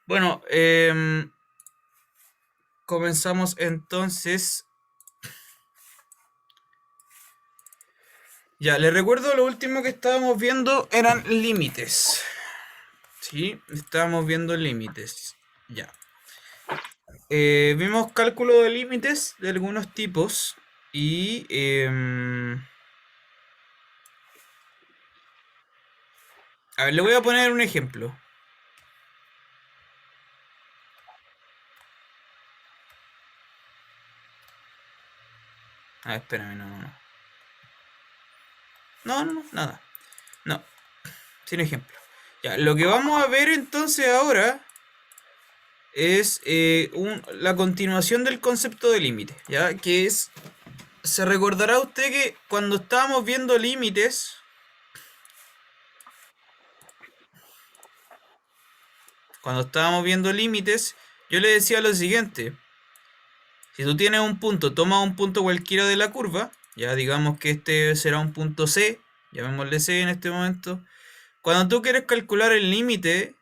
Bueno, comenzamos entonces. Ya, les recuerdo lo último que estábamos viendo eran límites. Sí, estábamos viendo límites. Ya. Vimos cálculo de límites de algunos tipos y a ver, le voy a poner un ejemplo. Espérame, no, no, no. No, no, no, nada. No, sin ejemplo. Ya, lo que vamos a ver entonces ahora es la continuación del concepto de límite, ¿ya? Que es, se recordará usted que cuando estábamos viendo límites, yo le decía lo siguiente. Si tú tienes un punto, toma un punto cualquiera de la curva, ya digamos que este será un punto C, llamémosle C en este momento. Cuando tú quieres calcular el límite,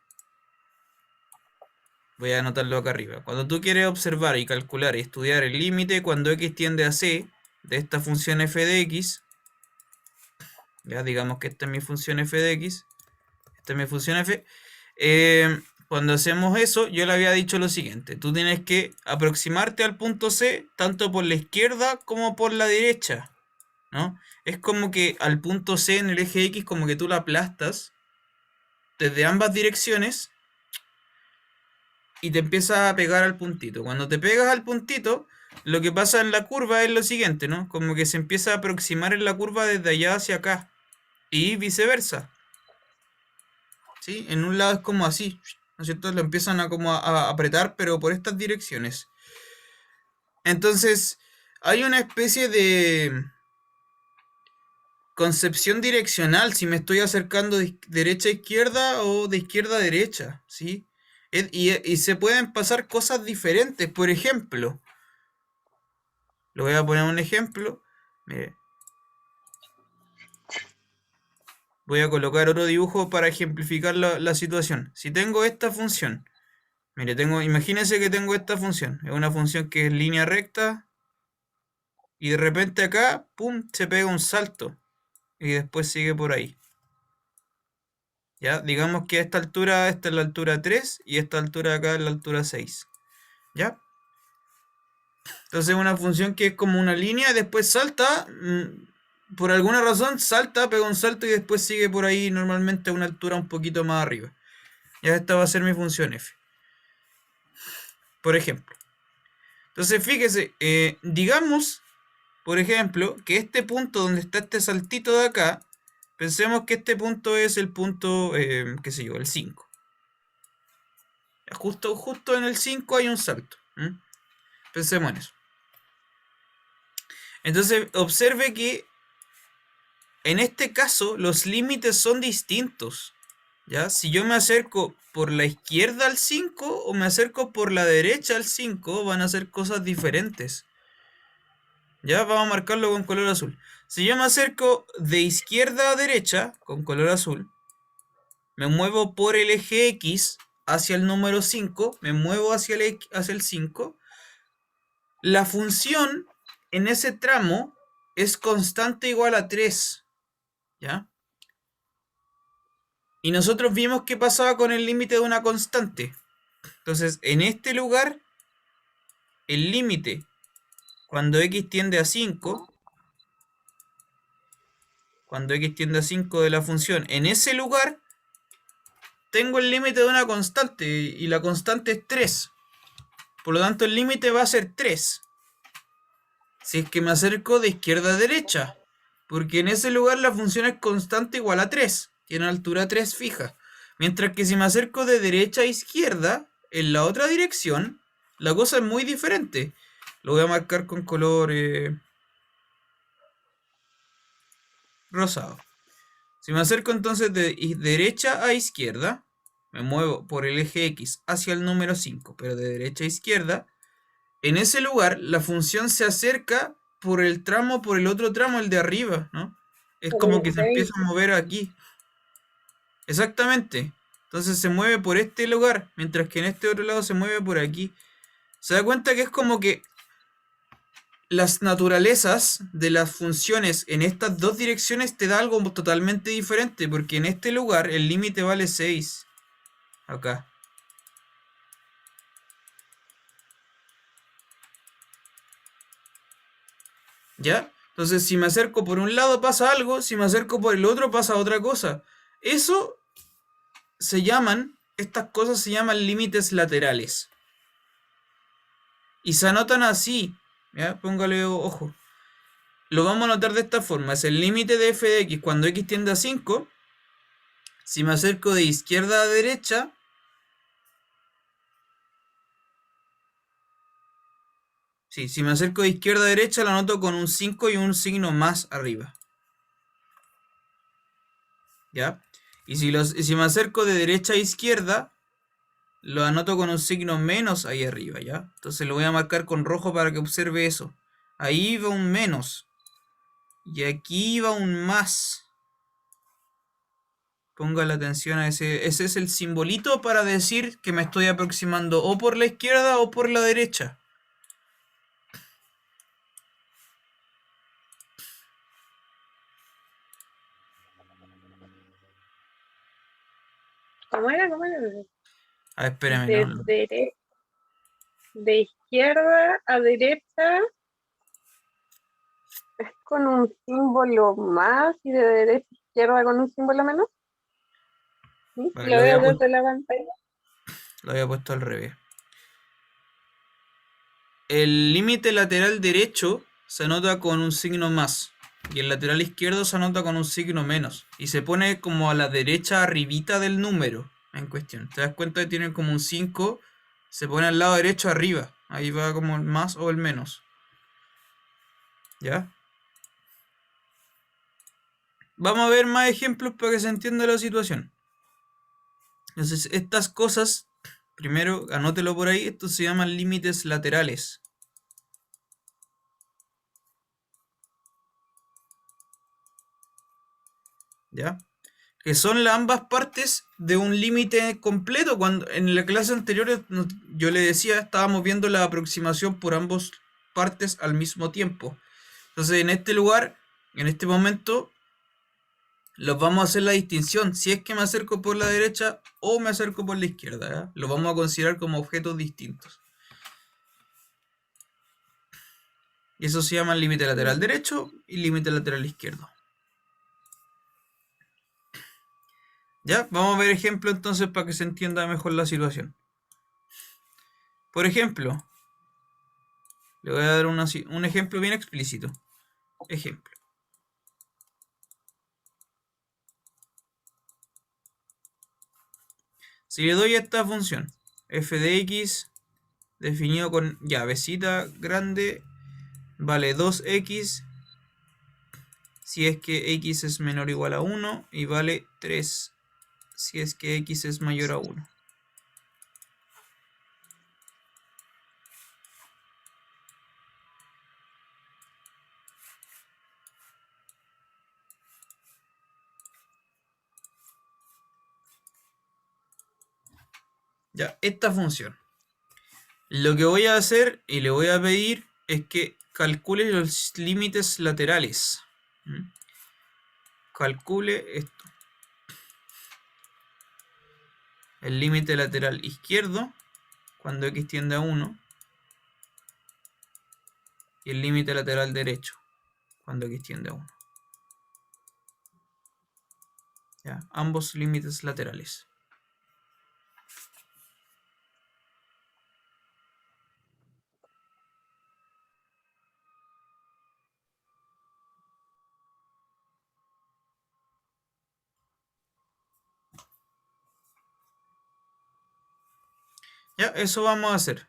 voy a anotarlo acá arriba. Cuando tú quieres observar y calcular y estudiar el límite cuando x tiende a C de esta función f de x, ya digamos que esta es mi función f de x, esta es mi función f, cuando hacemos eso, yo le había dicho lo siguiente: tú tienes que aproximarte al punto C tanto por la izquierda como por la derecha, ¿no? Es como que al punto C en el eje X como que tú lo aplastas desde ambas direcciones y te empiezas a pegar al puntito. Cuando te pegas al puntito, lo que pasa en la curva es lo siguiente, ¿no? Como que se empieza a aproximar en la curva desde allá hacia acá y viceversa, ¿sí? En un lado es como así, ¿no es cierto? Lo empiezan a como a apretar, pero por estas direcciones. Entonces, hay una especie de concepción direccional, si me estoy acercando de derecha a izquierda o de izquierda a derecha, ¿sí? Y se pueden pasar cosas diferentes. Por ejemplo, le voy a poner un ejemplo. Mire, voy a colocar otro dibujo para ejemplificar la situación. Si tengo esta función, mire, imagínense que tengo esta función. Es una función que es línea recta y de repente acá, pum, se pega un salto y después sigue por ahí. ¿Ya? Digamos que a esta altura, esta es la altura 3 y esta altura acá es la altura 6. ¿Ya? Entonces una función que es como una línea y después salta, por alguna razón salta, pega un salto y después sigue por ahí normalmente a una altura un poquito más arriba. Ya esta va a ser mi función f, por ejemplo. Entonces fíjese, digamos, por ejemplo, que este punto donde está este saltito de acá, pensemos que este punto es el punto, qué sé yo, el 5. Justo en el 5 hay un salto. Pensemos en eso. Entonces, observe que en este caso los límites son distintos. ¿Ya? Si yo me acerco por la izquierda al 5 o me acerco por la derecha al 5, van a ser cosas diferentes. Ya, vamos a marcarlo con color azul. Si yo me acerco de izquierda a derecha, con color azul, me muevo por el eje X hacia el número 5, me muevo hacia el 5, la función en ese tramo es constante igual a 3. ¿Ya? Y nosotros vimos qué pasaba con el límite de una constante. Entonces, en este lugar, el límite, cuando x tiende a 5, de la función, en ese lugar, tengo el límite de una constante, y la constante es 3. Por lo tanto, el límite va a ser 3. Si es que me acerco de izquierda a derecha, porque en ese lugar la función es constante igual a 3, tiene altura 3 fija. Mientras que si me acerco de derecha a izquierda, en la otra dirección, la cosa es muy diferente. Lo voy a marcar con color rosado. Si me acerco entonces de derecha a izquierda, me muevo por el eje X hacia el número 5, pero de derecha a izquierda, en ese lugar la función se acerca por el otro tramo, el de arriba, ¿no? Es Por como el que se empieza 6. a mover aquí. Exactamente. Entonces se mueve por este lugar, mientras que en este otro lado se mueve por aquí. Se da cuenta que es como que las naturalezas de las funciones en estas dos direcciones te da algo totalmente diferente, porque en este lugar el límite vale 6. Acá. ¿Ya? Entonces, si me acerco por un lado pasa algo, si me acerco por el otro pasa otra cosa. Eso se llaman, estas cosas se llaman límites laterales. Y se anotan así, ¿ya? Póngale ojo. Lo vamos a anotar de esta forma. Es el límite de f de x cuando x tiende a 5. Si me acerco de izquierda a derecha, sí, si me acerco de izquierda a derecha lo anoto con un 5 y un signo más arriba. ¿Ya? Y si me acerco de derecha a izquierda, lo anoto con un signo menos ahí arriba, ¿ya? Entonces lo voy a marcar con rojo para que observe eso. Ahí va un menos. Y aquí va un más. Ponga la atención a ese. Ese es el simbolito para decir que me estoy aproximando o por la izquierda o por la derecha. ¿Cómo era? ¿Cómo era? Ah, espérame, De, ¿no? de izquierda a derecha es con un símbolo más y de derecha a izquierda con un símbolo menos. ¿Sí? Vale, Lo veo desde la pantalla. lo había puesto al revés. El límite lateral derecho se anota con un signo más. Y el lateral izquierdo se anota con un signo menos. Y se pone como a la derecha arribita del número en cuestión. ¿Te das cuenta que tiene como un 5? Se pone al lado derecho arriba. Ahí va como el más o el menos. ¿Ya? Vamos a ver más ejemplos para que se entienda la situación. Entonces, estas cosas, primero anótelo por ahí, estos se llaman límites laterales. ¿Ya? Que son ambas partes de un límite completo. Cuando en la clase anterior yo le decía, estábamos viendo la aproximación por ambas partes al mismo tiempo. Entonces, en este lugar, en este momento, los vamos a hacer la distinción. Si es que me acerco por la derecha o me acerco por la izquierda, ¿ya? Lo vamos a considerar como objetos distintos. Y eso se llama límite lateral derecho y límite lateral izquierdo. ¿Ya? Vamos a ver ejemplo entonces para que se entienda mejor la situación. Por ejemplo, le voy a dar un ejemplo bien explícito. Ejemplo. Si le doy a esta función, f de x definido con llavecita grande, vale 2x si es que x es menor o igual a 1 y vale 3 si es que x es mayor a 1. Ya, esta función. Lo que voy a hacer y le voy a pedir es que calcule los límites laterales. Calcule esto. El límite lateral izquierdo cuando x tiende a 1 y el límite lateral derecho cuando x tiende a 1. ¿Ya? Ambos límites laterales. Ya, eso vamos a hacer.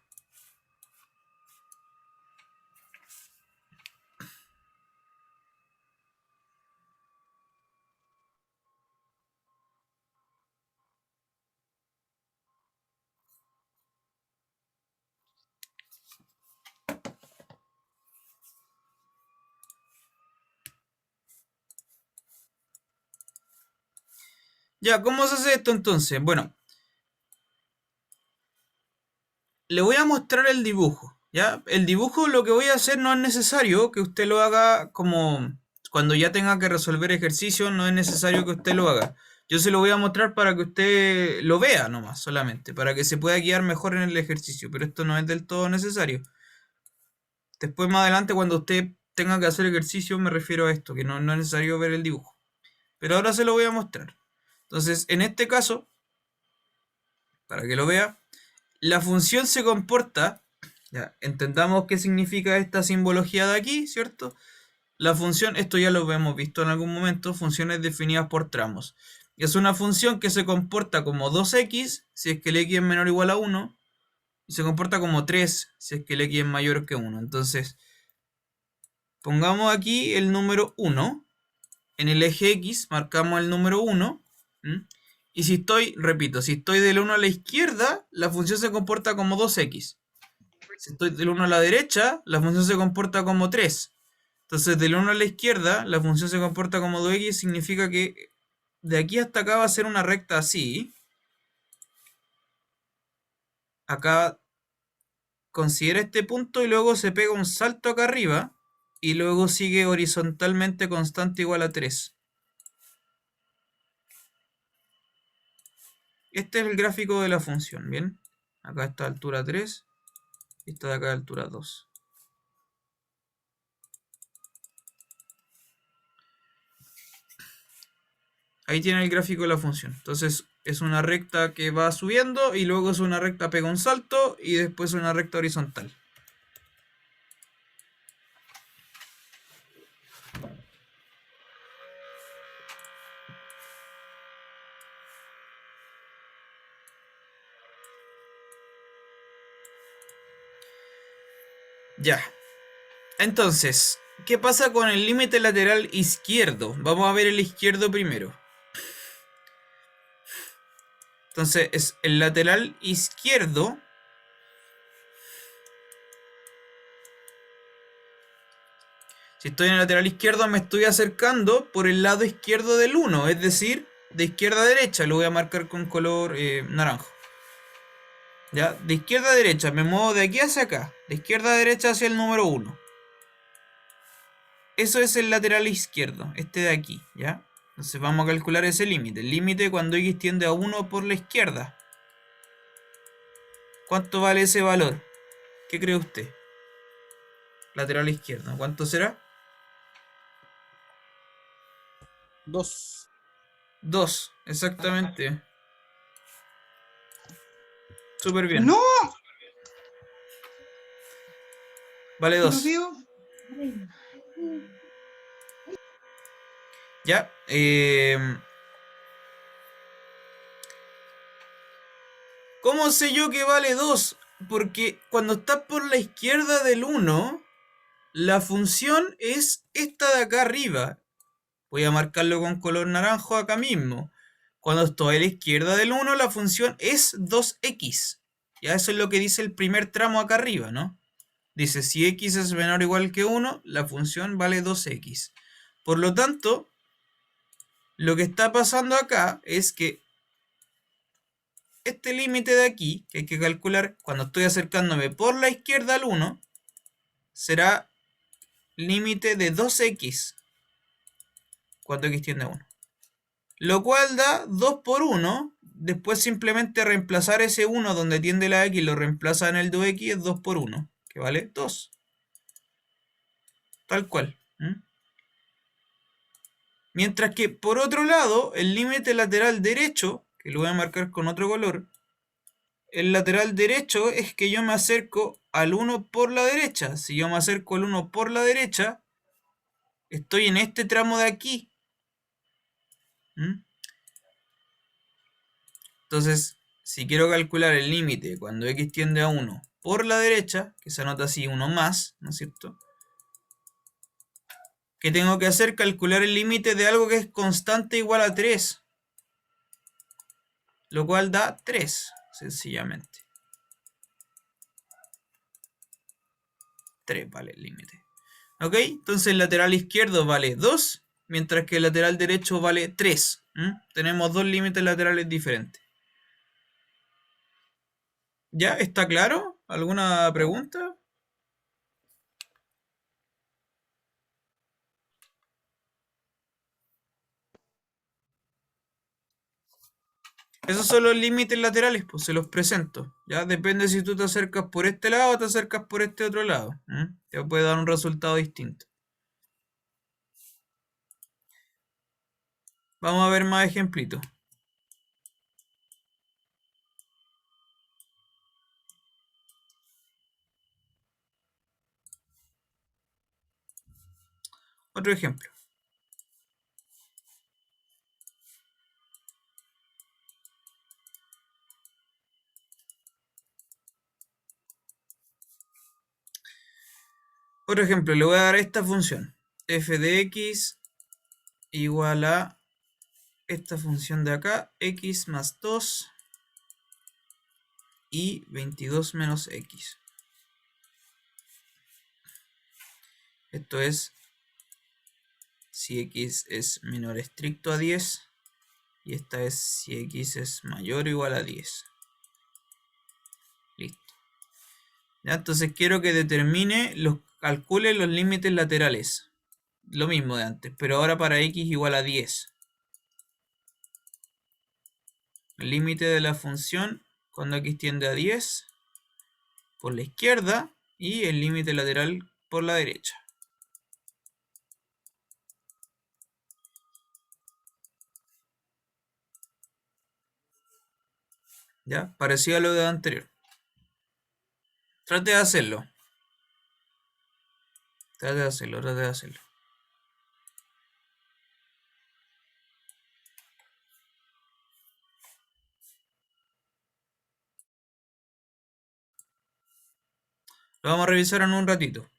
Ya, ¿cómo se hace esto entonces? Bueno, le voy a mostrar el dibujo, ¿ya? El dibujo lo que voy a hacer no es necesario que usted lo haga como cuando ya tenga que resolver ejercicio, no es necesario que usted lo haga. Yo se lo voy a mostrar para que usted lo vea nomás, solamente, para que se pueda guiar mejor en el ejercicio, pero esto no es del todo necesario. Después más adelante cuando usted tenga que hacer ejercicio me refiero a esto, que no es necesario ver el dibujo. Pero ahora se lo voy a mostrar. Entonces, en este caso, para que lo vea, la función se comporta, ya, entendamos qué significa esta simbología de aquí, ¿cierto? La función, esto ya lo hemos visto en algún momento, funciones definidas por tramos. Es una función que se comporta como 2x si es que el x es menor o igual a 1, y se comporta como 3 si es que el x es mayor que 1. Entonces, pongamos aquí el número 1. En el eje X marcamos el número 1. Y si estoy, repito, si estoy del 1 a la izquierda, la función se comporta como 2x. Si estoy del 1 a la derecha, la función se comporta como 3. Entonces, del 1 a la izquierda, la función se comporta como 2x, significa que de aquí hasta acá va a ser una recta así. Acá considera este punto y luego se pega un salto acá arriba y luego sigue horizontalmente constante igual a 3. Este es el gráfico de la función, ¿bien? Acá está altura 3 y esta de acá altura 2. Ahí tiene el gráfico de la función. Entonces es una recta que va subiendo y luego es una recta pega un salto y después una recta horizontal. Ya. Entonces, ¿qué pasa con el límite lateral izquierdo? Vamos a ver el izquierdo primero. Entonces, es el lateral izquierdo. Si estoy en el lateral izquierdo, me estoy acercando por el lado izquierdo del 1, es decir, de izquierda a derecha. Lo voy a marcar con color naranjo. ¿Ya? De izquierda a derecha, me muevo de aquí hacia acá. De izquierda a derecha hacia el número 1. Eso es el lateral izquierdo, este de aquí, ¿ya? Entonces vamos a calcular ese límite. El límite cuando x tiende a 1 por la izquierda. ¿Cuánto vale ese valor? ¿Qué cree usted? Lateral izquierdo. ¿Cuánto será? 2. 2, exactamente. Súper bien. ¡No! Vale ¿Lo 2. veo? Ya. ¿Cómo sé yo que vale 2? Porque cuando estás por la izquierda del 1, la función es esta de acá arriba. Voy a marcarlo con color naranjo acá mismo. Cuando estoy a la izquierda del 1, la función es 2x. Ya eso es lo que dice el primer tramo acá arriba, ¿no? Dice, si x es menor o igual que 1, la función vale 2x. Por lo tanto, lo que está pasando acá es que este límite de aquí, que hay que calcular cuando estoy acercándome por la izquierda al 1, será límite de 2x cuando x tiende a 1. Lo cual da 2 por 1. Después simplemente reemplazar ese 1 donde tiende la x, lo reemplaza en el 2x, es 2 por 1, que vale 2. Tal cual. Mientras que por otro lado, el límite lateral derecho, que lo voy a marcar con otro color, el lateral derecho es que yo me acerco al 1 por la derecha. Si yo me acerco al 1 por la derecha, estoy en este tramo de aquí. Entonces, si quiero calcular el límite cuando x tiende a 1 por la derecha, que se anota así 1 más, ¿no es cierto? ¿Qué tengo que hacer? Calcular el límite de algo que es constante igual a 3. Lo cual da 3, sencillamente. 3 vale el límite. ¿Ok? Entonces el lateral izquierdo vale 2, mientras que el lateral derecho vale 3. Tenemos dos límites laterales diferentes. ¿Ya? ¿Está claro? ¿Alguna pregunta? Esos son los límites laterales, pues se los presento. Ya depende si tú te acercas por este lado o te acercas por este otro lado. Te puede dar un resultado distinto. Vamos a ver más ejemplitos. Otro ejemplo. Otro ejemplo, le voy a dar esta función. F de x igual a esta función de acá, x más 2 y 22 menos x. Esto es si x es menor estricto a 10 y esta es si x es mayor o igual a 10. Listo. ¿Ya? Entonces quiero que calcule los límites laterales. Lo mismo de antes, pero ahora para x igual a 10. El límite de la función cuando x tiende a 10 por la izquierda y el límite lateral por la derecha. ¿Ya? Parecido a lo de anterior. Trate de hacerlo. Trate de hacerlo. Lo vamos a revisar en un ratito.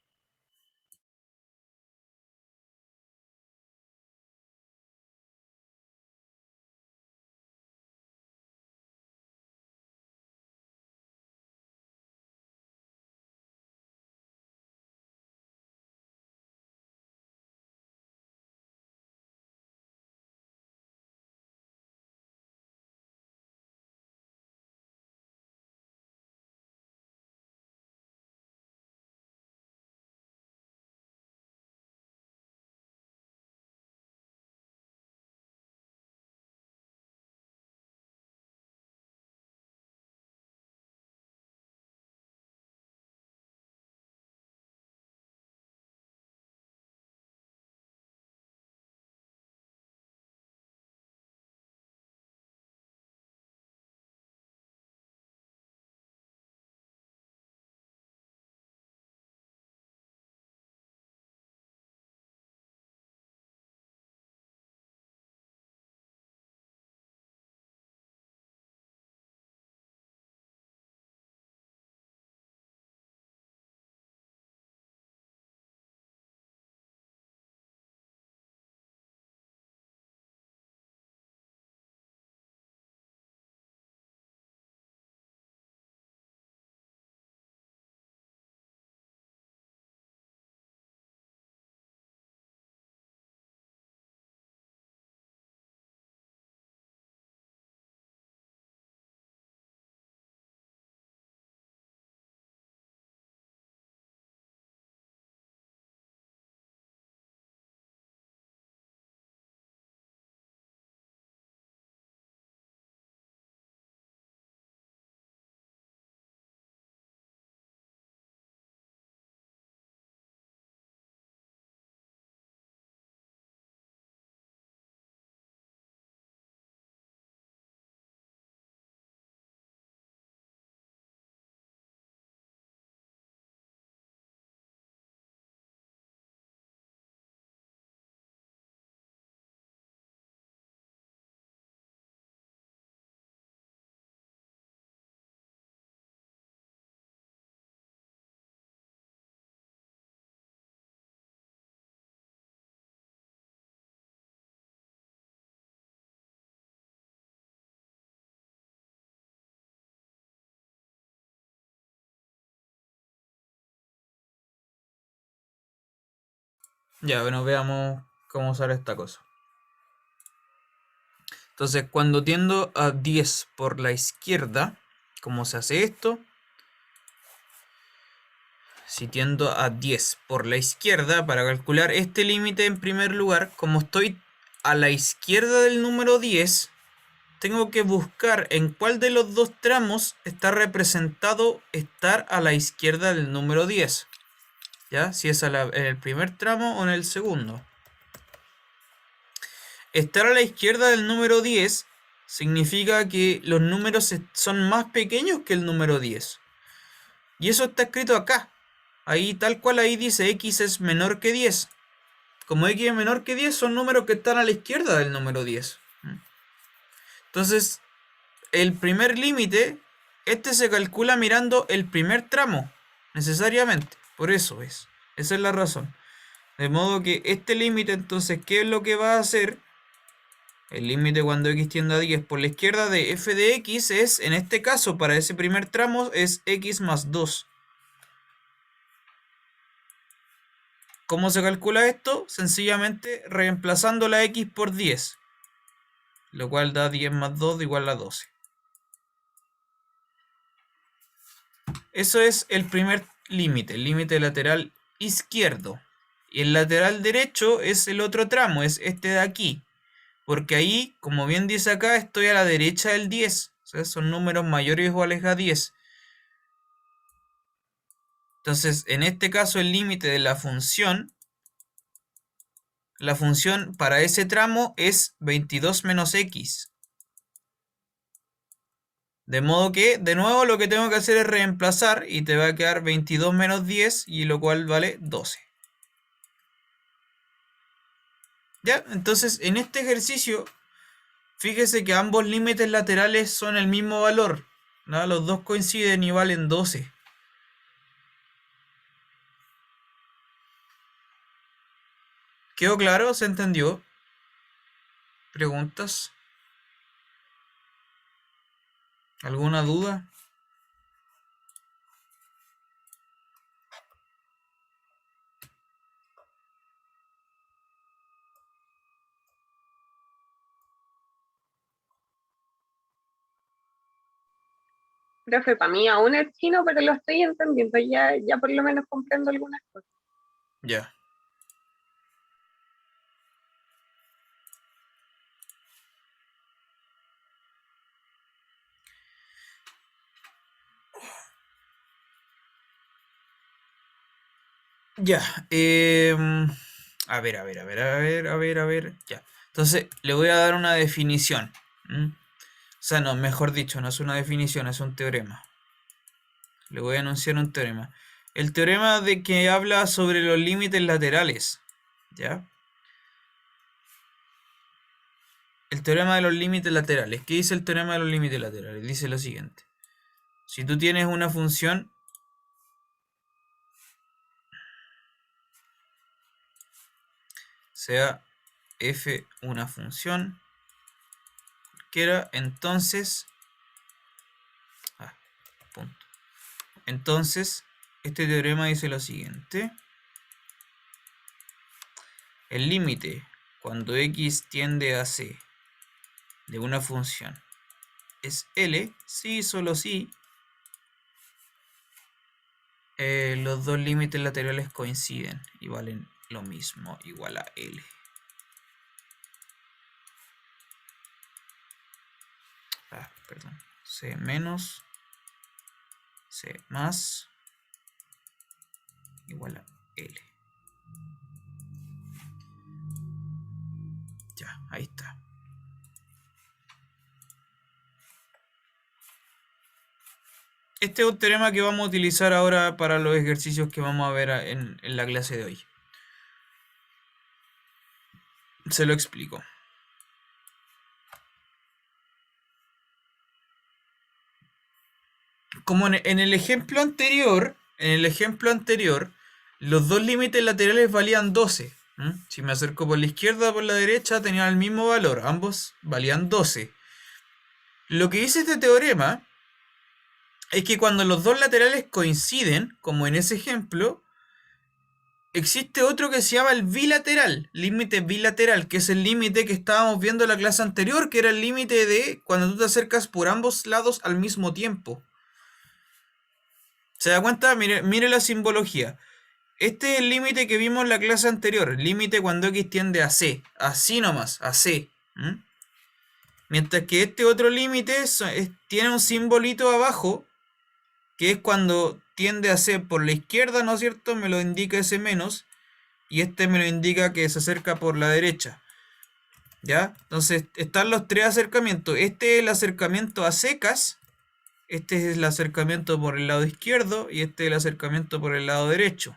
Ya, bueno, veamos cómo usar esta cosa. Entonces, cuando tiendo a 10 por la izquierda, ¿cómo se hace esto? si tiendo a 10 por la izquierda, para calcular este límite en primer lugar, como estoy a la izquierda del número 10, tengo que buscar en cuál de los dos tramos está representado estar a la izquierda del número 10. ¿Ya? Si es en el primer tramo o en el segundo. Estar a la izquierda del número 10 significa que los números son más pequeños que el número 10. Y eso está escrito acá. Ahí, tal cual ahí dice x es menor que 10. Como x es menor que 10, son números que están a la izquierda del número 10. Entonces, el primer límite, este se calcula mirando el primer tramo, necesariamente. Por eso es. Esa es la razón. De modo que este límite, entonces, ¿qué es lo que va a hacer? El límite cuando x tiende a 10 por la izquierda de f de x es, en este caso, para ese primer tramo, es x más 2. ¿Cómo se calcula esto? Sencillamente reemplazando la x por 10. Lo cual da 10 más 2 igual a 12. Eso es el primer límite, el límite lateral izquierdo. Y el lateral derecho es el otro tramo, es este de aquí. Porque ahí, como bien dice acá, estoy a la derecha del 10. O sea, son números mayores o iguales a 10. Entonces, en este caso, el límite de la función para ese tramo es 22 menos x. De modo que, de nuevo, lo que tengo que hacer es reemplazar y te va a quedar 22 menos 10, y lo cual vale 12. ¿Ya? Entonces, en este ejercicio, fíjese que ambos límites laterales son el mismo valor, ¿no? Los dos coinciden y valen 12. ¿Quedó claro? ¿Se entendió? ¿Preguntas? ¿Alguna duda? Profe, para mí aún es chino, pero lo estoy entendiendo. Ya por lo menos comprendo algunas cosas. Ya. Ya. A ver. Ya. Entonces, le voy a dar una definición. O sea, no, mejor dicho, no es una definición, es un teorema. Le voy a anunciar un teorema. El teorema de que habla sobre los límites laterales. ¿Ya? El teorema de los límites laterales. ¿Qué dice el teorema de los límites laterales? Dice lo siguiente. Si tú tienes una función sea f una función cualquiera, entonces punto. Entonces, este teorema dice lo siguiente. El límite cuando x tiende a c de una función es L, si solo si los dos límites laterales coinciden y valen lo mismo, igual a L. Perdón. C menos C más igual a L. Ya, ahí está. Este es un teorema que vamos a utilizar ahora para los ejercicios que vamos a ver en la clase de hoy. Se lo explico. Como en el ejemplo anterior, los dos límites laterales valían 12. Si me acerco por la izquierda o por la derecha, tenían el mismo valor. Ambos valían 12. Lo que dice este teorema es que cuando los dos laterales coinciden, como en ese ejemplo, existe otro que se llama el bilateral, límite bilateral, que es el límite que estábamos viendo en la clase anterior, que era el límite de cuando tú te acercas por ambos lados al mismo tiempo. ¿Se da cuenta? Mire la simbología. Este es el límite que vimos en la clase anterior. El límite cuando x tiende a c. Así nomás, a c. Mientras que este otro límite tiene un simbolito abajo, que es cuando tiende a c por la izquierda, ¿no es cierto? Me lo indica ese menos. Y este me lo indica que se acerca por la derecha. ¿Ya? Entonces están los tres acercamientos. Este es el acercamiento a secas. Este es el acercamiento por el lado izquierdo. Y este es el acercamiento por el lado derecho.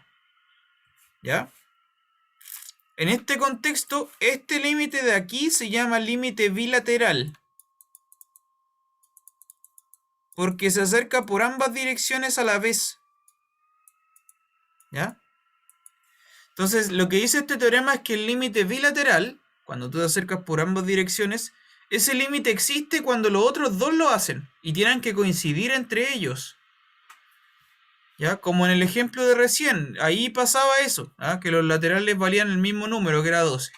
¿Ya? En este contexto, este límite de aquí se llama límite bilateral. Porque se acerca por ambas direcciones a la vez. ¿Ya? Entonces, lo que dice este teorema es que el límite bilateral, cuando tú te acercas por ambas direcciones, ese límite existe cuando los otros dos lo hacen y tienen que coincidir entre ellos. ¿Ya? Como en el ejemplo de recién, ahí pasaba eso, ¿ah? Que los laterales valían el mismo número, que era 12.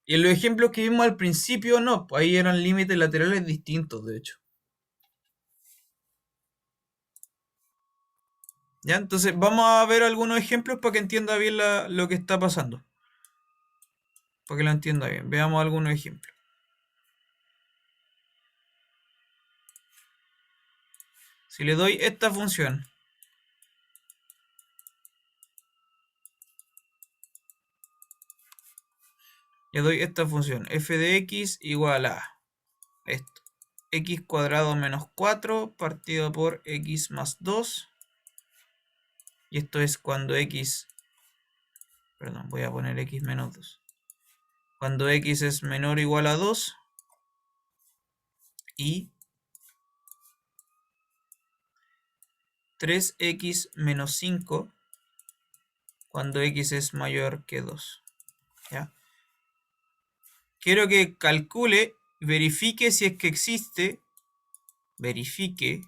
Y en los ejemplos que vimos al principio, no, pues ahí eran límites laterales distintos, de hecho. ¿Ya? Entonces vamos a ver algunos ejemplos para que entienda bien lo que está pasando. Para que lo entienda bien. Veamos algunos ejemplos. Si le doy esta función, le doy esta función, f de x igual a esto. X cuadrado menos 4 partido por x más 2. Y esto es cuando x... Perdón, voy a poner x menos 2. Cuando x es menor o igual a 2. Y 3x menos 5 cuando x es mayor que 2. ¿Ya? Quiero que calcule, verifique si es que existe, verifique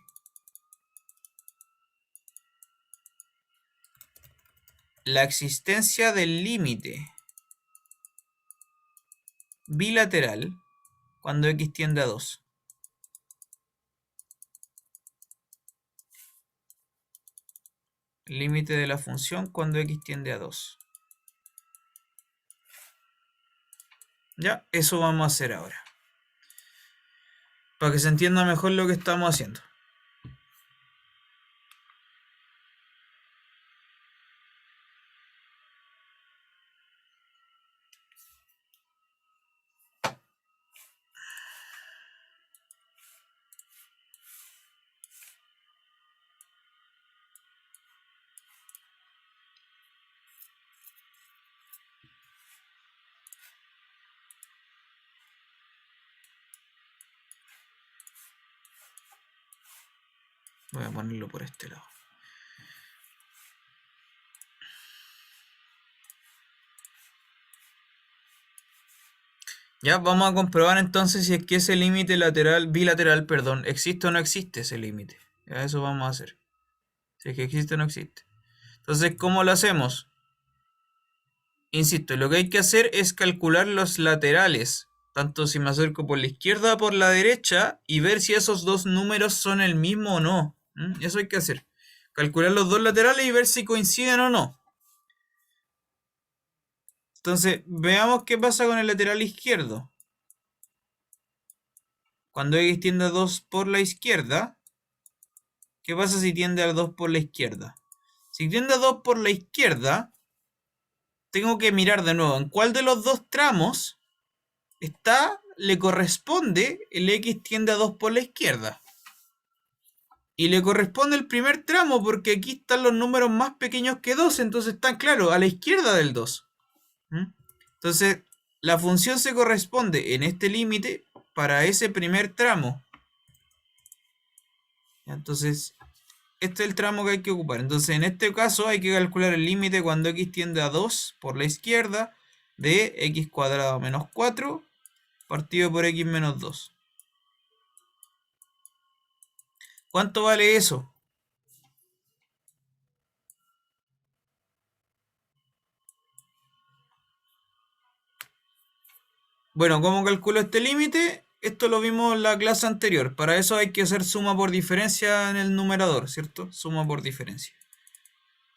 la existencia del límite bilateral cuando x tiende a 2. El límite de la función cuando x tiende a 2. Ya, eso vamos a hacer ahora. Para que se entienda mejor lo que estamos haciendo. Voy a ponerlo por este lado. Ya, vamos a comprobar entonces si es que ese límite bilateral, perdón, existe o no existe ese límite. Ya, eso vamos a hacer. Si es que existe o no existe. Entonces, ¿cómo lo hacemos? Insisto, lo que hay que hacer es calcular los laterales, tanto si me acerco por la izquierda o por la derecha, y ver si esos dos números son el mismo o no. Eso hay que hacer. Calcular los dos laterales y ver si coinciden o no. Entonces, veamos qué pasa con el lateral izquierdo. Cuando x tiende a 2 por la izquierda, ¿qué pasa si tiende a 2 por la izquierda? Si tiende a 2 por la izquierda, tengo que mirar de nuevo en cuál de los dos tramos le corresponde el x tiende a 2 por la izquierda. Y le corresponde el primer tramo porque aquí están los números más pequeños que 2, entonces están, claro, a la izquierda del 2. Entonces, la función se corresponde en este límite para ese primer tramo. Entonces, este es el tramo que hay que ocupar. Entonces, en este caso hay que calcular el límite cuando x tiende a 2 por la izquierda de x cuadrado menos 4 partido por x menos 2. ¿Cuánto vale eso? Bueno, ¿cómo calculo este límite? esto lo vimos en la clase anterior. Para eso hay que hacer suma por diferencia en el numerador, ¿cierto? Suma por diferencia.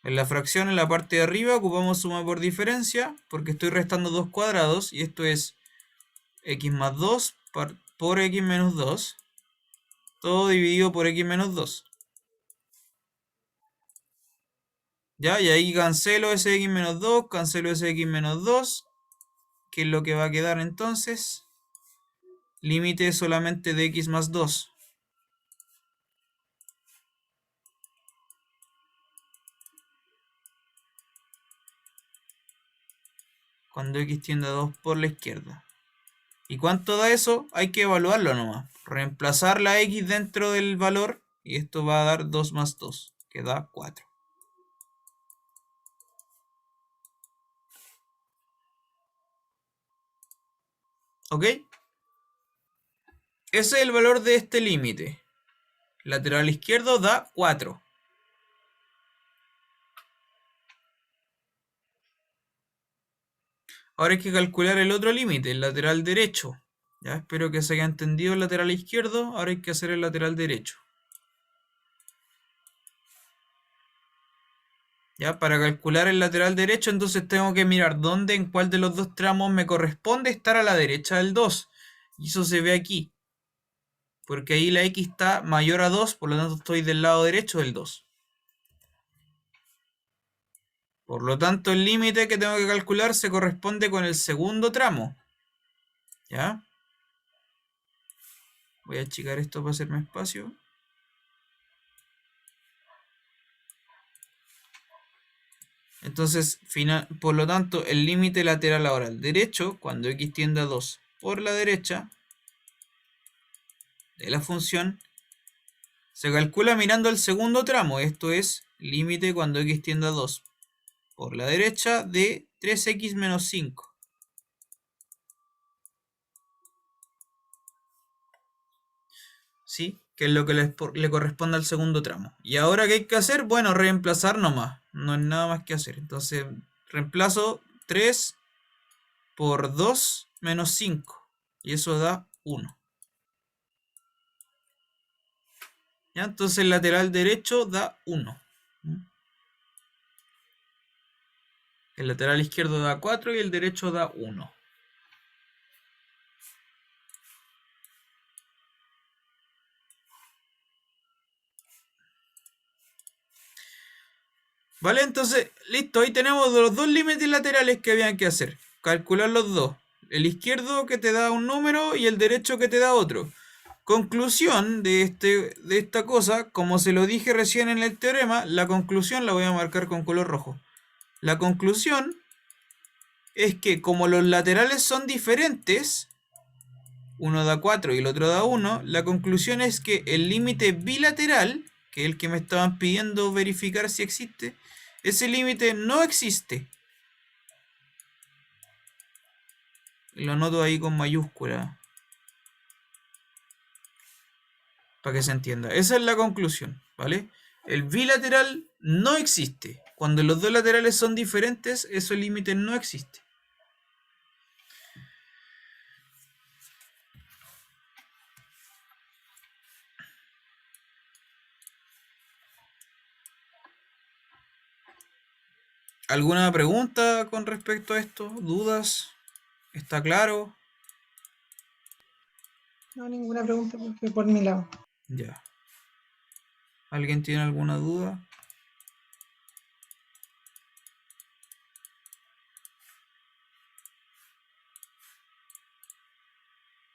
En la fracción, en la parte de arriba, ocupamos suma por diferencia porque estoy restando 2 cuadrados y esto es x más 2 por x menos 2. Todo dividido por x menos 2. ¿Ya? Y ahí cancelo ese x menos 2, cancelo ese x menos 2. ¿Qué es lo que va a quedar entonces? Límite solamente de x más 2. Cuando x tiende a 2 por la izquierda. ¿Y cuánto da eso? Hay que evaluarlo nomás. Reemplazar la x dentro del valor y esto va a dar 2 más 2, que da 4. ¿Ok? Ese es el valor de este límite. Lateral izquierdo da 4. Ahora hay que calcular el otro límite, el lateral derecho. Ya, espero que se haya entendido el lateral izquierdo. Ahora hay que hacer el lateral derecho. Ya, para calcular el lateral derecho, entonces tengo que mirar dónde, en cuál de los dos tramos me corresponde estar a la derecha del 2. Y eso se ve aquí. Porque ahí la x está mayor a 2, por lo tanto estoy del lado derecho del 2. Por lo tanto, el límite que tengo que calcular se corresponde con el segundo tramo. ¿Ya? Voy a achicar esto para hacerme espacio. Entonces, por lo tanto, el límite lateral ahora al derecho, cuando x tiende a 2 por la derecha de la función, se calcula mirando el segundo tramo. Esto es límite cuando x tiende a 2 por la derecha de 3x menos 5. ¿Sí? Que es lo que le corresponde al segundo tramo. ¿Y ahora qué hay que hacer? Bueno, reemplazar nomás. No hay nada más que hacer. Entonces, reemplazo 3 por 2 menos 5. Y eso da 1. ¿Ya? Entonces el lateral derecho da 1. El lateral izquierdo da 4 y el derecho da 1. ¿Vale? Entonces, listo. Ahí tenemos los dos límites laterales que habían que hacer. Calcular los dos. El izquierdo que te da un número y el derecho que te da otro. Conclusión de esta cosa, como se lo dije recién en el teorema, la conclusión la voy a marcar con color rojo. La conclusión es que como los laterales son diferentes, uno da 4 y el otro da 1, la conclusión es que el límite bilateral, que es el que me estaban pidiendo verificar si existe, ese límite no existe. Lo anoto ahí con mayúscula para que se entienda. Esa es la conclusión, ¿vale? El bilateral no existe. Cuando los dos laterales son diferentes, ese límite no existe. ¿Alguna pregunta con respecto a esto? ¿Dudas? ¿Está claro? No, ninguna pregunta porque por mi lado. Ya. ¿Alguien tiene alguna duda?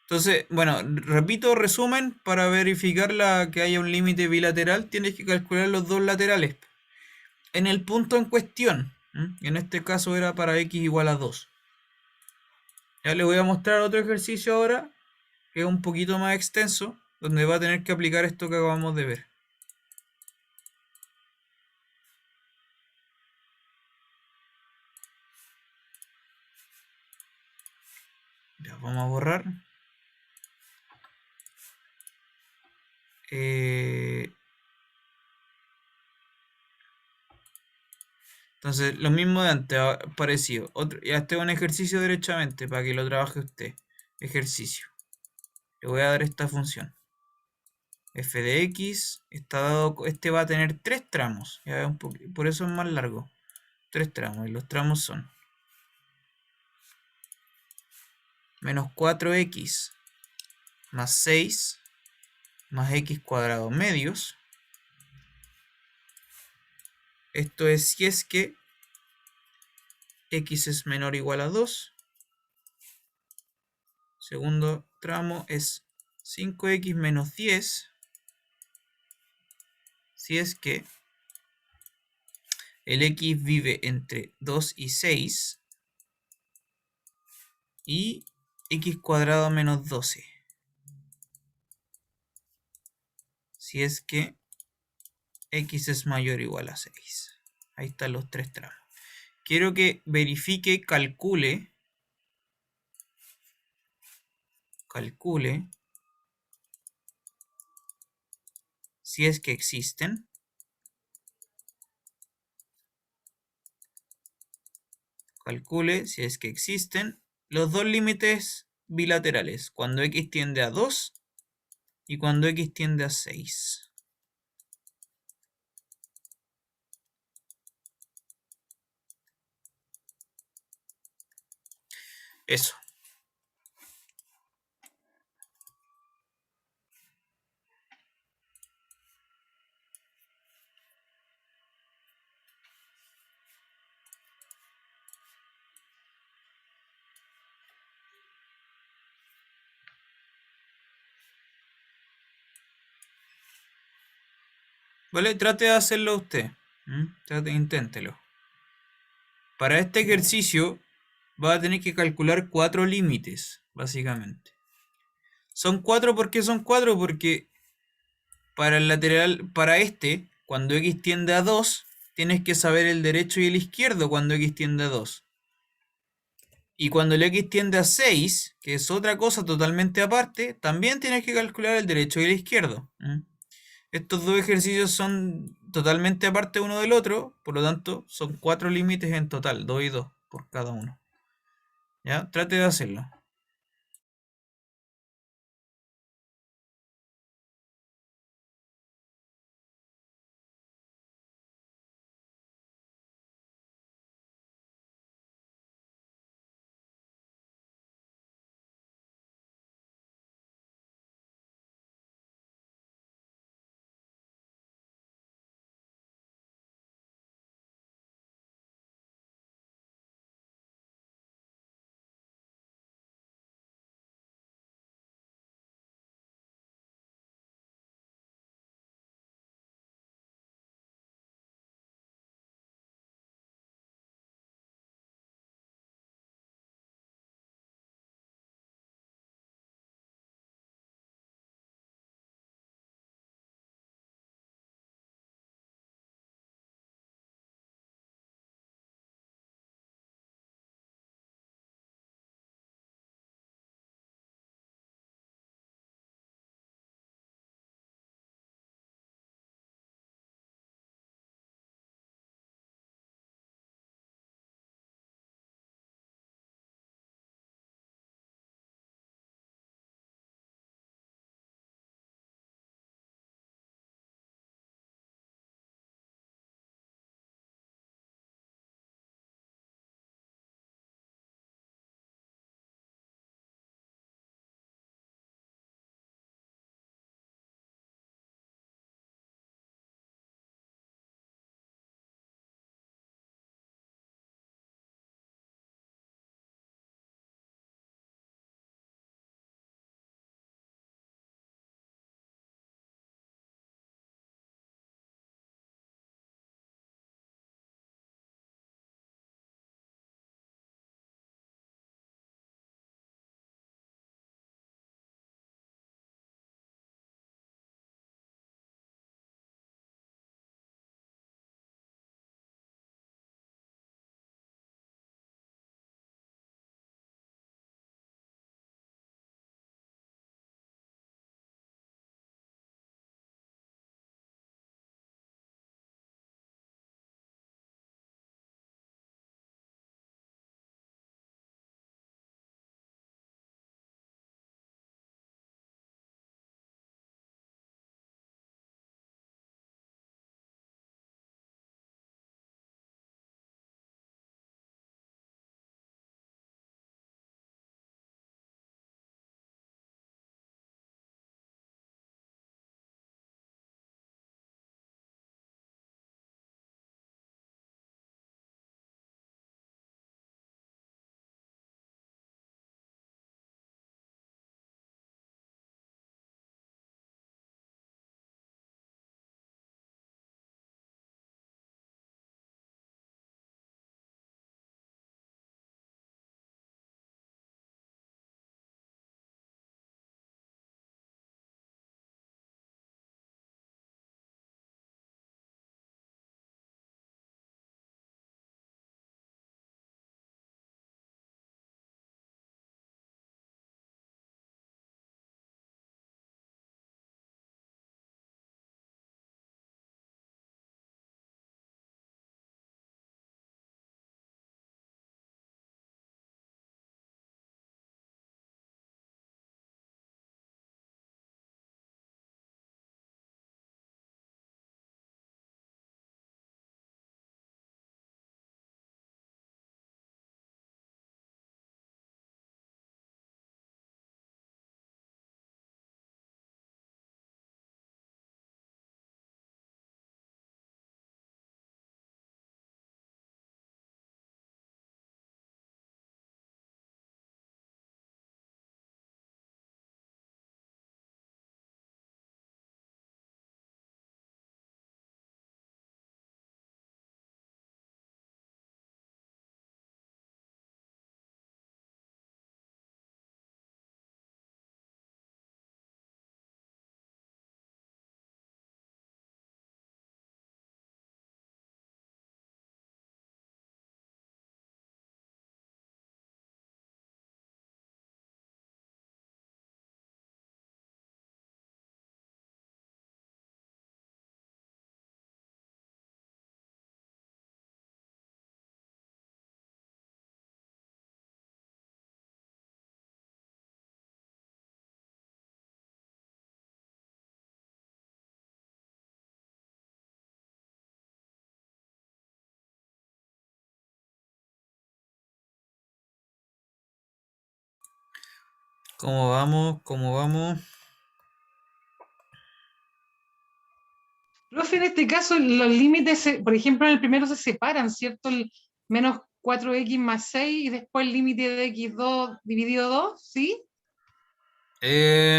Entonces, bueno, repito, resumen, para verificar que haya un límite bilateral, tienes que calcular los dos laterales en el punto en cuestión. En este caso era para x igual a 2. Ya les voy a mostrar otro ejercicio ahora, que es un poquito más extenso, donde va a tener que aplicar esto que acabamos de ver. Ya, vamos a borrar. Entonces, lo mismo de antes, parecido. Ya este es un ejercicio derechamente para que lo trabaje usted. Ejercicio. le voy a dar esta función. F de x está dado, este va a tener 3 tramos, ya por eso es más largo. 3 tramos, y los tramos son menos 4x más 6 más x cuadrado medios. Esto es si es que x es menor o igual a 2. Segundo tramo es 5x menos 10 si es que el x vive entre 2 y 6 y x cuadrado menos 12 si es que x es mayor o igual a 6. Ahí están los 3 tramos. Quiero que verifique, calcule si es que existen los dos límites bilaterales, cuando x tiende a 2 y cuando x tiende a 6. Eso. ¿Vale? Trate de hacerlo usted. Inténtelo. Para este ejercicio va a tener que calcular 4 límites, básicamente. Son 4, ¿por qué son 4? Porque para el lateral, para este, cuando x tiende a 2, tienes que saber el derecho y el izquierdo cuando x tiende a 2. Y cuando el x tiende a 6, que es otra cosa totalmente aparte, también tienes que calcular el derecho y el izquierdo. Estos dos ejercicios son totalmente aparte uno del otro, por lo tanto son 4 límites en total, 2 y 2 por cada uno. ¿Ya? Trate de hacerlo. ¿Cómo vamos? ¿Cómo vamos? Profe, en este caso los límites, por ejemplo, en el primero se separan, ¿cierto? El menos 4x más 6 y después el límite de x2 dividido 2, ¿sí? Espérame.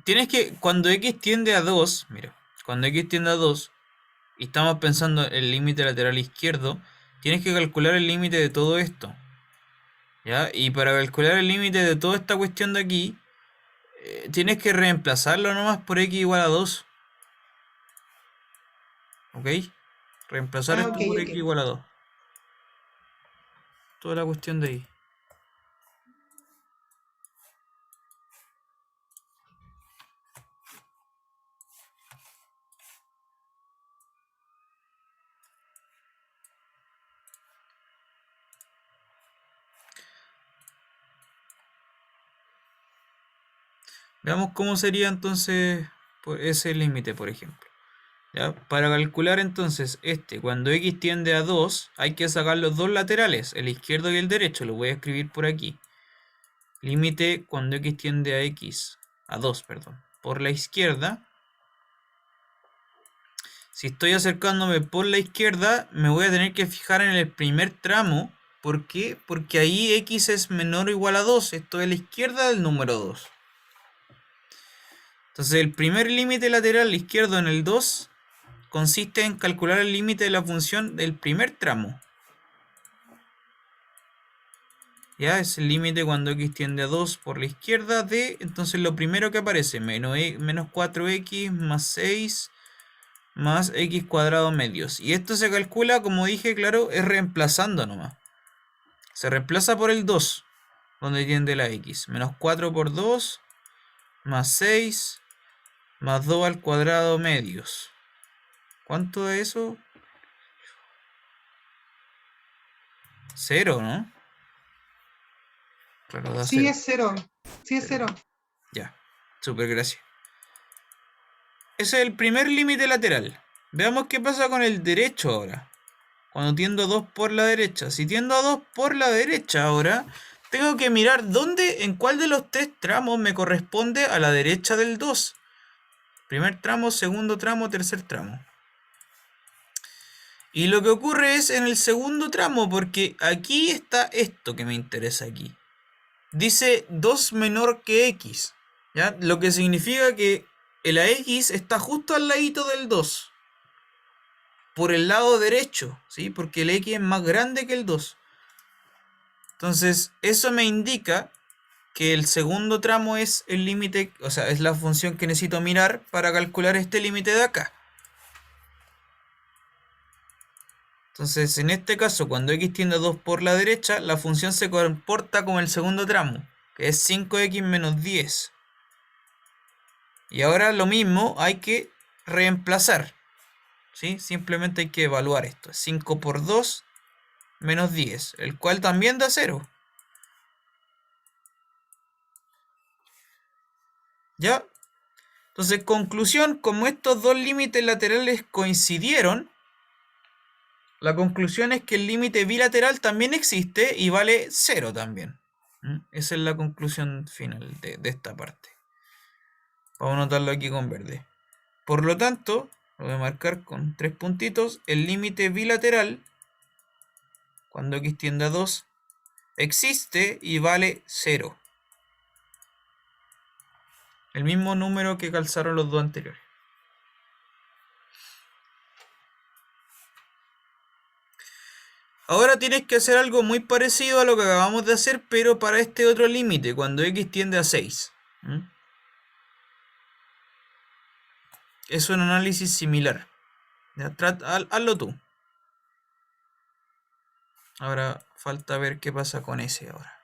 Tienes que, cuando x tiende a 2, mira, cuando x tiende a 2 y estamos pensando en el límite lateral izquierdo, tienes que calcular el límite de todo esto, ¿ya? Y para calcular el límite de toda esta cuestión de aquí, tienes que reemplazarlo nomás por x igual a 2, ¿ok? Reemplazar Ah, esto ok, por ok. x igual a 2. Toda la cuestión de ahí. Veamos cómo sería entonces ese límite, por ejemplo. ¿Ya? Para calcular entonces cuando x tiende a 2, hay que sacar los dos laterales, el izquierdo y el derecho. Lo voy a escribir por aquí. Límite cuando x tiende a 2, perdón, por la izquierda. Si estoy acercándome por la izquierda, me voy a tener que fijar en el primer tramo. ¿Por qué? Porque ahí x es menor o igual a 2. Esto es la izquierda del número 2. Entonces el primer límite lateral izquierdo en el 2 consiste en calcular el límite de la función del primer tramo. Ya es el límite cuando x tiende a 2 por la izquierda de, entonces lo primero que aparece, menos 4x más 6 más x cuadrado medios. Y esto se calcula, como dije, claro, es reemplazando nomás. Se reemplaza por el 2, donde tiende la x. Menos 4 por 2, más 6, más 2 al cuadrado medios. ¿Cuánto es eso? 0, ¿no? Claro, da Sí, 0. es 0. Sí, es 0. Ya, súper, gracias. Ese es el primer límite lateral. Veamos qué pasa con el derecho ahora. Cuando tiendo a 2 por la derecha. Si tiendo a 2 por la derecha ahora, tengo que mirar en cuál de los tres tramos me corresponde a la derecha del 2. Primer tramo, segundo tramo, tercer tramo. Y lo que ocurre es en el segundo tramo, porque aquí está esto que me interesa aquí. Dice 2 menor que x, ¿ya? Lo que significa que el ax está justo al ladito del 2. Por el lado derecho, ¿sí? Porque el x es más grande que el 2. Entonces, eso me indica que el segundo tramo es el límite, o sea, es la función que necesito mirar para calcular este límite de acá. Entonces, en este caso, cuando x tiende a 2 por la derecha, la función se comporta como el segundo tramo, que es 5x menos 10. Y ahora lo mismo hay que reemplazar, ¿sí? Simplemente hay que evaluar esto. 5 por 2 menos 10, el cual también da 0. ¿Ya? Entonces, conclusión, como estos dos límites laterales coincidieron, la conclusión es que el límite bilateral también existe y vale 0 también. Esa es la conclusión final de esta parte. Vamos a anotarlo aquí con verde. Por lo tanto, lo voy a marcar con 3 puntitos. El límite bilateral, cuando x tiende a 2, existe y vale 0. El mismo número que calzaron los dos anteriores. Ahora tienes que hacer algo muy parecido a lo que acabamos de hacer, pero para este otro límite, cuando x tiende a 6. Es un análisis similar. Ya, hazlo tú. Ahora falta ver qué pasa con ese ahora.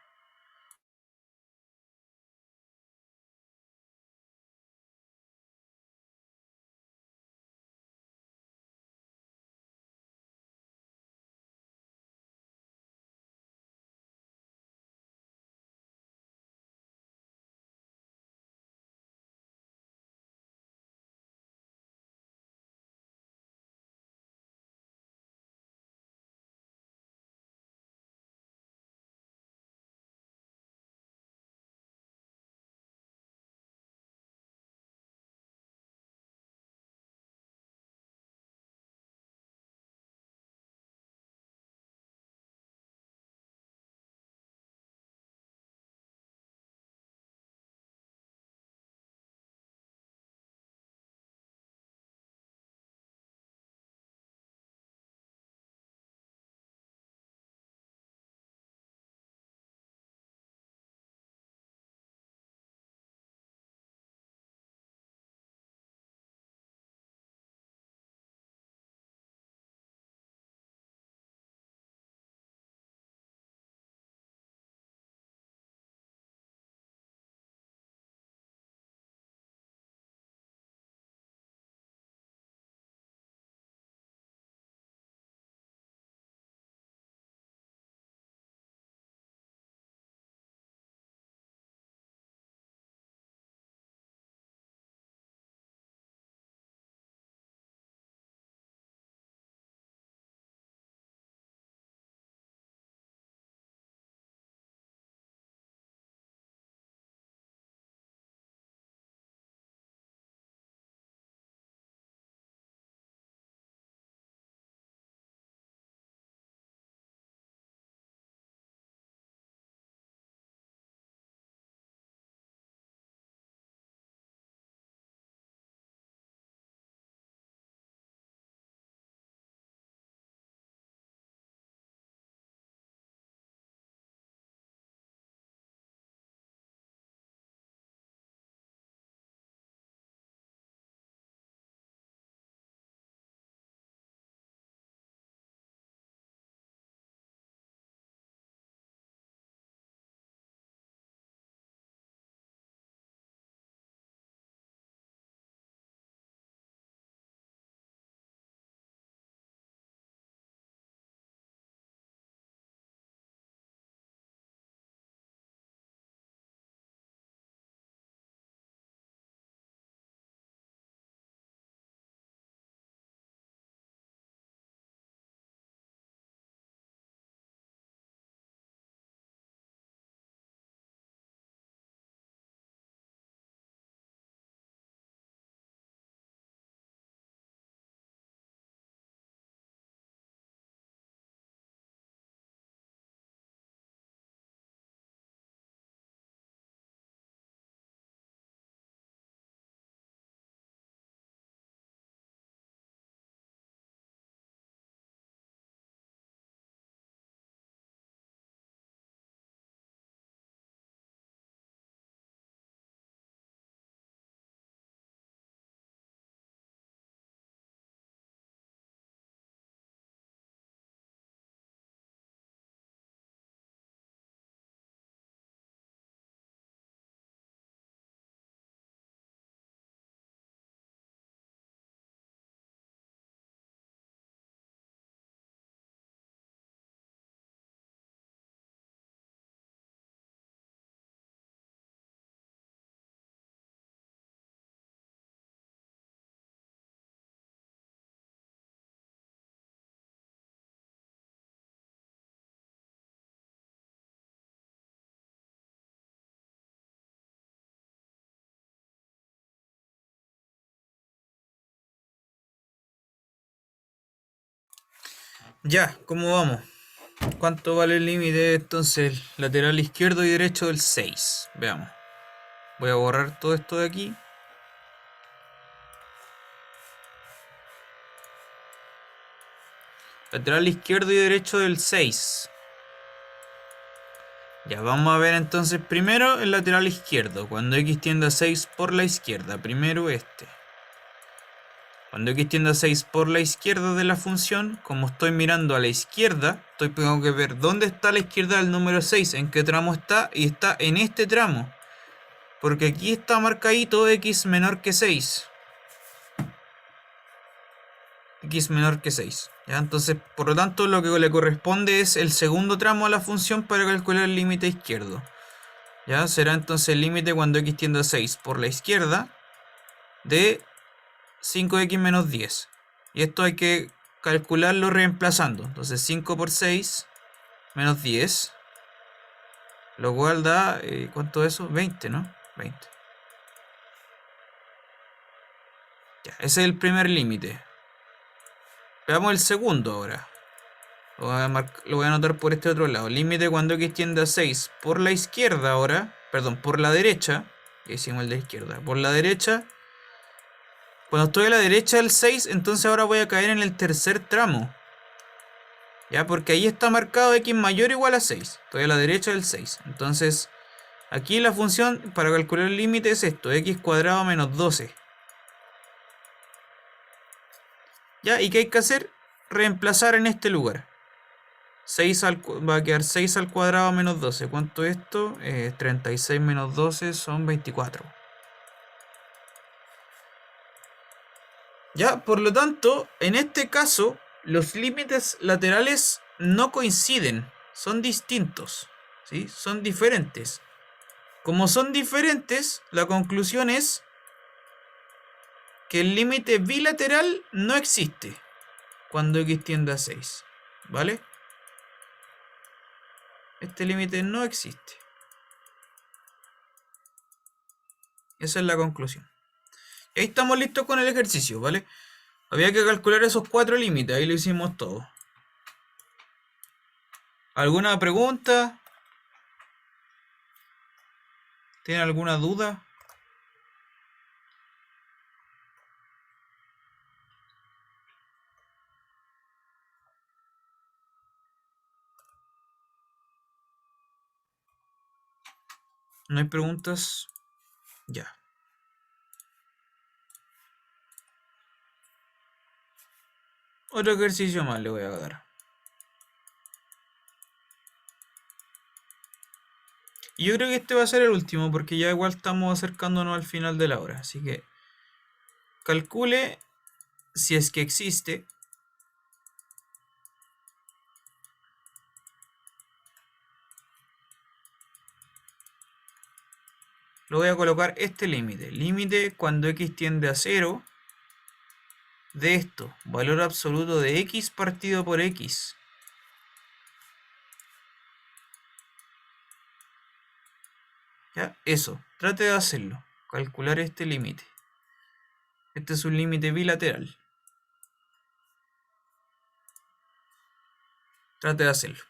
Ya, ¿cómo vamos? ¿Cuánto vale el límite entonces? Lateral izquierdo y derecho del 6. Veamos. Voy a borrar todo esto de aquí. Lateral izquierdo y derecho del 6. Ya, vamos a ver entonces primero el lateral izquierdo. Cuando x tiende a 6 por la izquierda. Primero este. Cuando x tiende a 6 por la izquierda de la función, como estoy mirando a la izquierda, tengo que ver dónde está a la izquierda del número 6, en qué tramo está, y está en este tramo. Porque aquí está marcadito x menor que 6. X menor que 6. ¿Ya? Entonces, por lo tanto, lo que le corresponde es el segundo tramo a la función para calcular el límite izquierdo. ¿Ya? Será entonces el límite cuando x tiende a 6 por la izquierda de 5x menos 10. Y esto hay que calcularlo reemplazando. Entonces 5 por 6 menos 10. Lo cual da, ¿cuánto es eso? 20, ¿no? 20. Ya, ese es el primer límite. Veamos el segundo ahora. Lo voy a anotar por este otro lado. Límite cuando x tiende a 6 por la izquierda ahora. Perdón, por la derecha. Que hicimos el de izquierda. Por la derecha. Cuando estoy a la derecha del 6, entonces ahora voy a caer en el tercer tramo. Ya, porque ahí está marcado x mayor o igual a 6. Estoy a la derecha del 6. Entonces, aquí la función para calcular el límite es esto. X cuadrado menos 12. Ya, ¿y qué hay que hacer? Reemplazar en este lugar. Va a quedar 6 al cuadrado menos 12. ¿Cuánto es esto? 36 menos 12 son 24. Ya, por lo tanto, en este caso, los límites laterales no coinciden. Son distintos. ¿Sí? Son diferentes. Como son diferentes, la conclusión es que el límite bilateral no existe cuando x tiende a 6. ¿Vale? Este límite no existe. Esa es la conclusión. Y ahí estamos listos con el ejercicio, ¿vale? Había que calcular esos 4 límites, ahí lo hicimos todo. ¿Alguna pregunta? ¿Tiene alguna duda? ¿No hay preguntas? Ya. Otro ejercicio más le voy a dar. Y yo creo que este va a ser el último, porque ya igual estamos acercándonos al final de la hora. Así que calcule, si es que existe, lo voy a colocar este límite. Límite cuando x tiende a 0 de esto. Valor absoluto de x partido por x. ¿Ya? Eso. Trate de hacerlo. Calcular este límite. Este es un límite bilateral. Trate de hacerlo.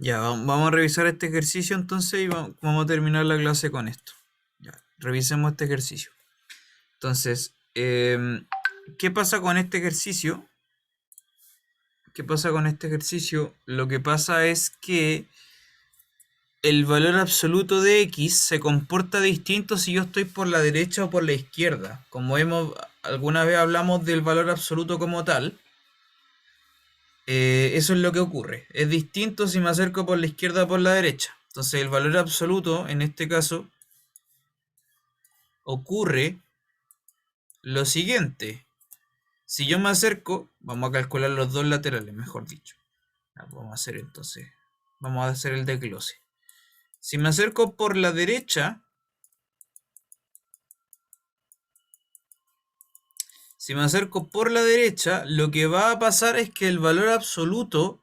Ya, vamos a revisar este ejercicio entonces y vamos a terminar la clase con esto. Ya, revisemos este ejercicio. Entonces, ¿qué pasa con este ejercicio? ¿Qué pasa con este ejercicio? Lo que pasa es que el valor absoluto de x se comporta distinto si yo estoy por la derecha o por la izquierda. Como alguna vez hablamos del valor absoluto como tal, eso es lo que ocurre. Es distinto si me acerco por la izquierda o por la derecha. Entonces el valor absoluto, en este caso, ocurre lo siguiente. Si yo me acerco, vamos a calcular los dos laterales, mejor dicho. Vamos a hacer entonces, vamos a hacer el desglose. Si me acerco por la derecha, lo que va a pasar es que el valor absoluto,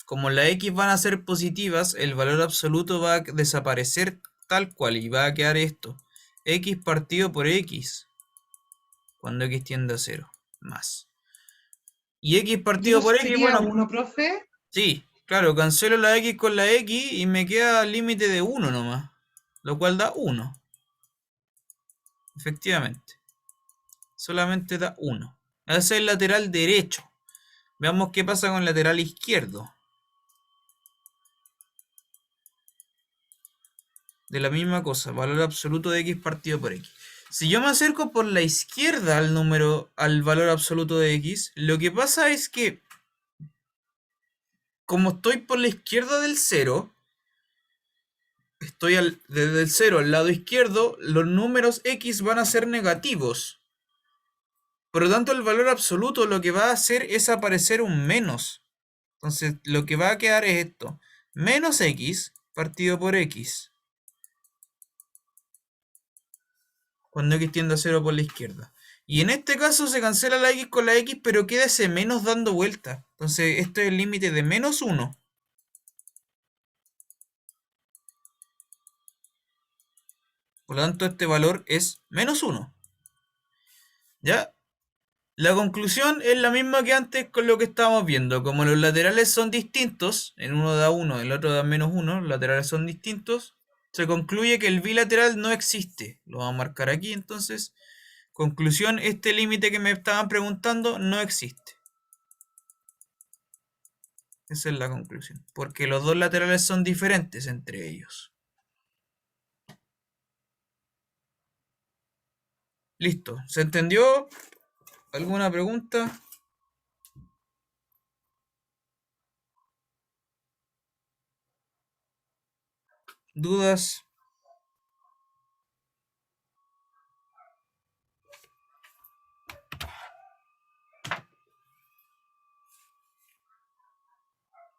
como las x van a ser positivas, el valor absoluto va a desaparecer tal cual y va a quedar esto. X partido por x, cuando x tiende a 0, más. Y x ¿Y partido eso por x, sería bueno, 1, profe? sí, claro, cancelo la x con la x y me queda límite de 1 nomás, lo cual da 1. Efectivamente, solamente da 1. Ese es el lateral derecho. Veamos qué pasa con el lateral izquierdo. De la misma cosa, valor absoluto de x partido por x. Si yo me acerco por la izquierda al valor absoluto de x, lo que pasa es que, como estoy por la izquierda del 0, desde el 0 al lado izquierdo, los números x van a ser negativos. Por lo tanto, el valor absoluto lo que va a hacer es aparecer un menos. Entonces, lo que va a quedar es esto. Menos x partido por x. Cuando x tiende a 0 por la izquierda. Y en este caso se cancela la x con la x, pero queda ese menos dando vuelta. Entonces, esto es el límite de menos 1. Por lo tanto, este valor es menos 1. ¿Ya? La conclusión es la misma que antes con lo que estábamos viendo. Como los laterales son distintos, en uno da 1, el otro da menos 1, los laterales son distintos, se concluye que el bilateral no existe. Lo vamos a marcar aquí entonces. Conclusión, este límite que me estaban preguntando no existe. Esa es la conclusión. Porque los dos laterales son diferentes entre ellos. Listo. ¿Se entendió? ¿Alguna pregunta? ¿Dudas?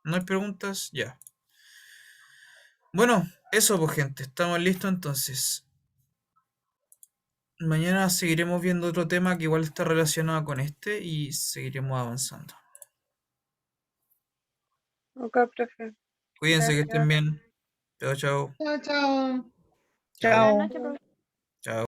¿No hay preguntas? Ya. Bueno, eso pues gente. Estamos listos entonces. Mañana seguiremos viendo otro tema que igual está relacionado con este y seguiremos avanzando. Ok, profe. Cuídense que estén Gracias. bien. Chao, chao. Chao, chao. Chao. Buenas Chao. noches, profe. Chao.